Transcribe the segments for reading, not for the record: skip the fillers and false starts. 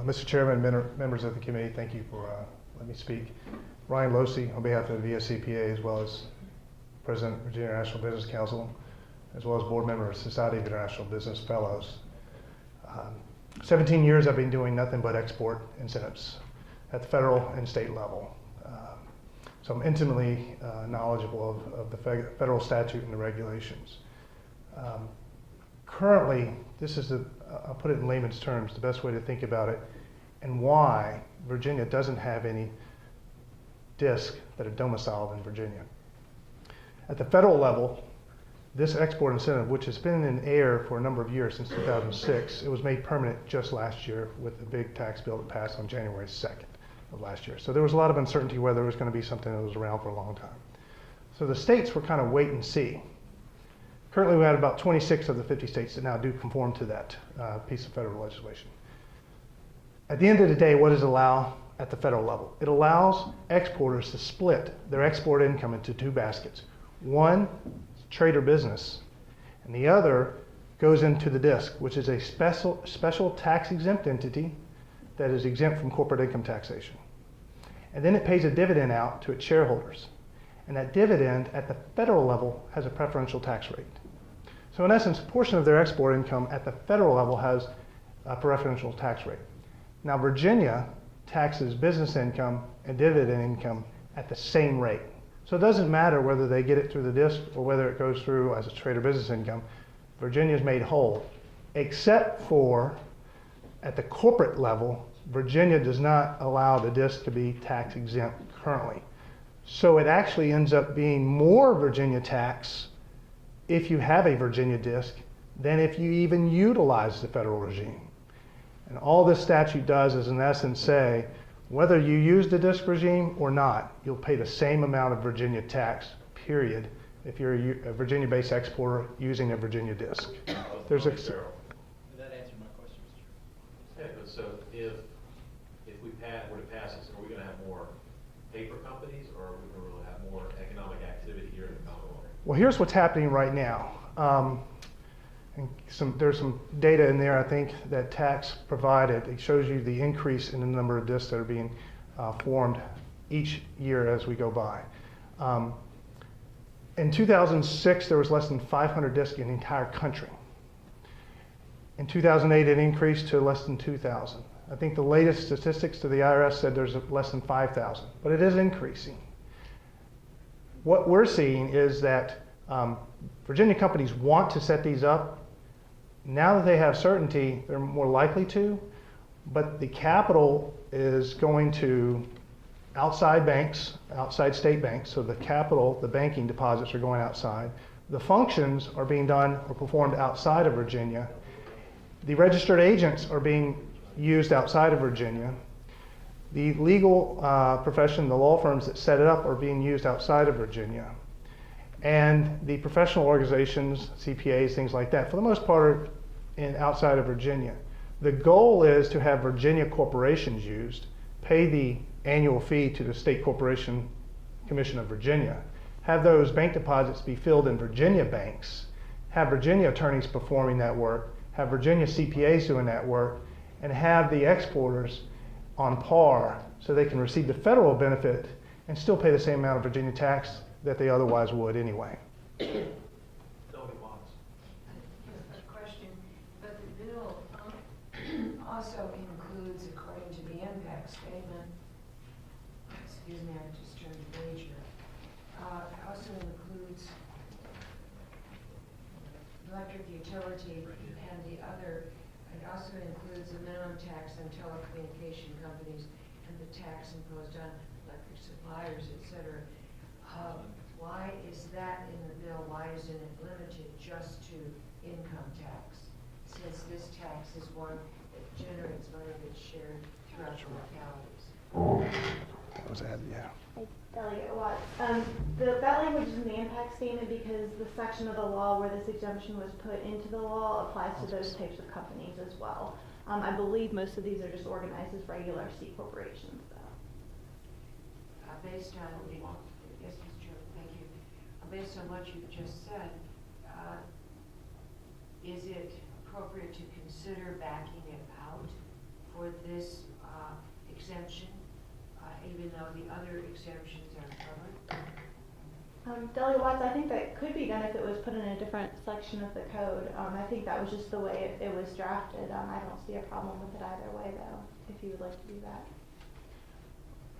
Mr. Chairman, members of the committee, thank you for letting me speak. Ryan Losi, on behalf of the VSCPA, as well as President of Virginia International Business Council, as well as board member of Society of International Business Fellows. 17 years I've been doing nothing but export incentives at the federal and state level. So I'm intimately knowledgeable of the federal statute and the regulations. Currently, this is I'll put it in layman's terms, the best way to think about it, and why Virginia doesn't have any DISC that are domiciled in Virginia. At the federal level, this export incentive, which has been in air for a number of years since 2006, it was made permanent just last year with the big tax bill that passed on January 2nd of last year. So there was a lot of uncertainty whether it was going to be something that was around for a long time. So the states were kind of wait and see. Currently, we had about 26 of the 50 states that now do conform to that piece of federal legislation. At the end of the day, what does it allow at the federal level? It allows exporters to split their export income into two baskets. One, trade or business, and the other goes into the DISC, which is a special tax-exempt entity that is exempt from corporate income taxation. And then it pays a dividend out to its shareholders. And that dividend at the federal level has a preferential tax rate. So in essence, a portion of their export income at the federal level has a preferential tax rate. Now Virginia taxes business income and dividend income at the same rate. So it doesn't matter whether they get it through the DISC or whether it goes through as a trade or business income. Virginia is made whole, except for at the corporate level, Virginia does not allow the DISC to be tax exempt currently. So it actually ends up being more Virginia tax if you have a Virginia DISC than if you even utilize the federal regime. And all this statute does is in essence say, whether you use the DISC regime or not, you'll pay the same amount of Virginia tax, period, if you're a Virginia-based exporter using a Virginia DISC. There's a... Did that answer my question, Mr. Chairman? Yeah, so if we were to pass this, are we going to have more paper companies, or are we going to have more economic activity here in the Commonwealth? Well, here's what's happening right now. And there's some data in there, I think, that tax provided. It shows you the increase in the number of DISCs that are being formed each year as we go by. In 2006, there was less than 500 DISCs in the entire country. In 2008, it increased to less than 2,000. I think the latest statistics to the IRS said there's less than 5,000, but it is increasing. What we're seeing is that Virginia companies want to set these up. Now that they have certainty, they're more likely to, but the capital is going to outside banks, outside state banks, so the capital, the banking deposits are going outside. The functions are being done or performed outside of Virginia. The registered agents are being used outside of Virginia. The legal profession, the law firms that set it up are being used outside of Virginia. And the professional organizations, CPAs, things like that, for the most part, are outside of Virginia. The goal is to have Virginia corporations used, pay the annual fee to the State Corporation Commission of Virginia, have those bank deposits be filled in Virginia banks, have Virginia attorneys performing that work, have Virginia CPAs doing that work, and have the exporters on par so they can receive the federal benefit and still pay the same amount of Virginia tax that they otherwise would anyway. Question, but the bill also includes, according to the impact statement, excuse me, I just turned the page here, it also includes electric utility and the other, it also includes the minimum tax on telecommunication companies and the tax imposed on electric suppliers, etc. Why is that in the bill? Why isn't it limited just to income tax? Since this tax is one that generates money that's shared throughout the localities. That was added, yeah. Elliot Watts. That language is in the impact statement because the section of the law where this exemption was put into the law applies to those types of companies as well. I believe most of these are just organized as regular C corporations, though. Based on, yes, Mr. Chair, thank you. Based on what you've just said, is it appropriate to consider backing it out for this exemption, even though the other exemptions are covered? Deli Watts, I think that could be done if it was put in a different section of the code. I think that was just the way it was drafted. I don't see a problem with it either way, though, if you would like to do that.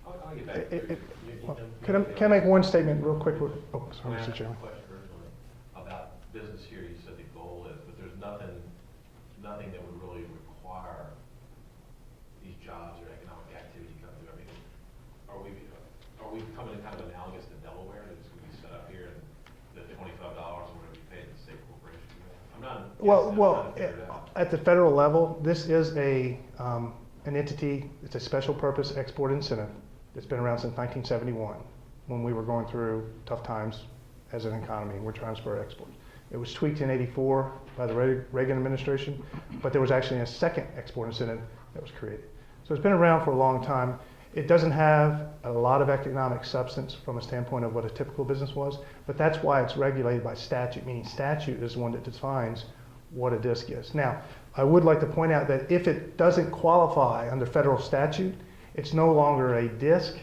I'll get back to Well, can I make one statement real quick? Oh, sorry, I Mr. asked a Chairman. question originally about business here. You said the goal is, but there's nothing that would really require these jobs or economic activity come through. I mean, are we becoming kind of analogous to Delaware? That it's going to be set up here and the $25 are going to be paid to the state corporation? I'm not. Well, at the federal level, this is an entity. It's a special purpose export incentive. It's been around since 1971, when we were going through tough times as an economy. We're trying to spur exports. It was tweaked in '84 by the Reagan administration, but there was actually a second export incentive that was created. So it's been around for a long time. It doesn't have a lot of economic substance from a standpoint of what a typical business was, but that's why it's regulated by statute, meaning statute is the one that defines what a DISC is. Now, I would like to point out that if it doesn't qualify under federal statute, it's no longer a DISC,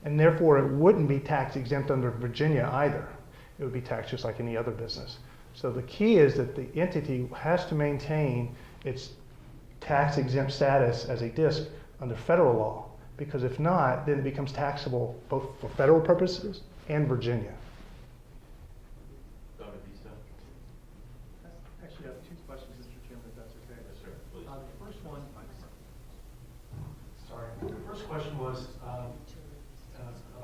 and therefore it wouldn't be tax exempt under Virginia either. It would be taxed just like any other business. So the key is that the entity has to maintain its tax exempt status as a DISC under federal law, because if not, then it becomes taxable both for federal purposes and Virginia. Actually, I have two questions, Mr. Chairman, if that's okay. Yes, sir. Please. The first one, the first question was,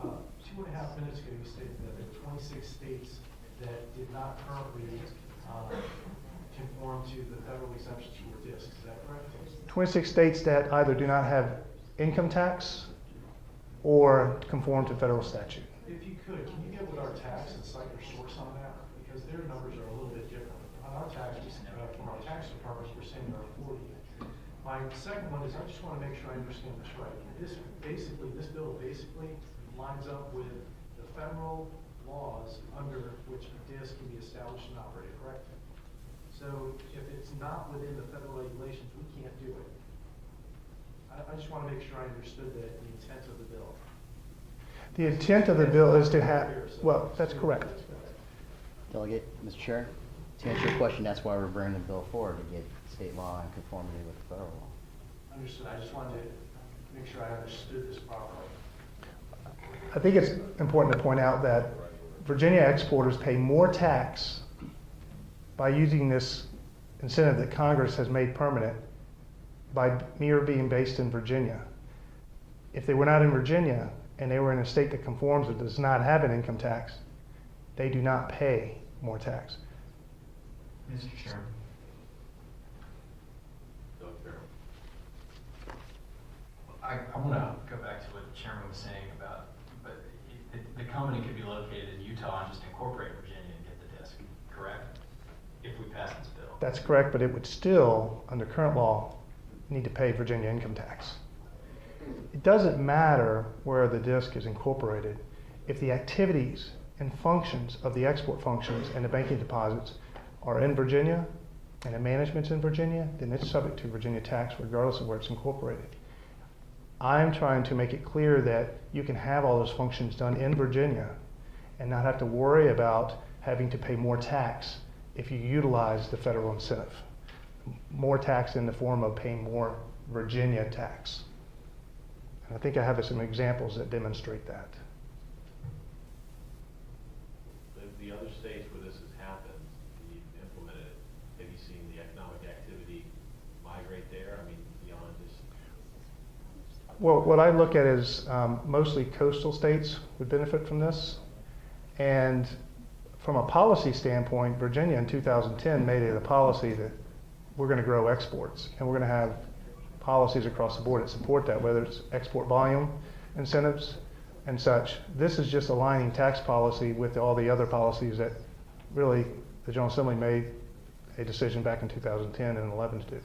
2.5 minutes ago, you stated that there were 26 states that did not currently conform to the federal exemptions for DISC. Is that correct? 26 states that either do not have income tax or conform to federal statute. If you could, can you get with our tax and cite your source on that? Because their numbers are a little bit different. On our tax, from our tax department, we're saying there are 40. My second one is, I just want to make sure I understand this right. This bill basically lines up with the federal laws under which a DISC can be established and operated, correct? So if it's not within the federal regulations, we can't do it. I just want to make sure I understood the intent of the bill. The intent of the bill is to have, well, that's correct. Delegate, Mr. Chair, to answer your question, that's why we're bringing the bill forward, to get state law in conformity with the federal law. Understood. I just wanted to make sure I understood this properly. I think it's important to point out that Virginia exporters pay more tax by using this incentive that Congress has made permanent by mere being based in Virginia. If they were not in Virginia and they were in a state that conforms or does not have an income tax, they do not pay more tax. Mr. Chairman. I want to go back to what the chairman was saying about, but the company could be located in Utah and just incorporate Virginia and get the DISC, correct? If we pass this bill. That's correct, but it would still, under current law, need to pay Virginia income tax. It doesn't matter where the DISC is incorporated. If the activities and functions of the export functions and the banking deposits are in Virginia and the management's in Virginia, then it's subject to Virginia tax regardless of where it's incorporated. I'm trying to make it clear that you can have all those functions done in Virginia and not have to worry about having to pay more tax if you utilize the federal incentive. More tax in the form of paying more Virginia tax. And I think I have some examples that demonstrate that. The other states where this has happened, you've implemented it, have you seen the economic activity migrate there? I mean, beyond just... Well, what I look at is mostly coastal states would benefit from this. And from a policy standpoint, Virginia in 2010 made it a policy that we're going to grow exports. And we're going to have policies across the board that support that, whether it's export volume incentives and such. This is just aligning tax policy with all the other policies that really the General Assembly made a decision back in 2010 and 11 to do.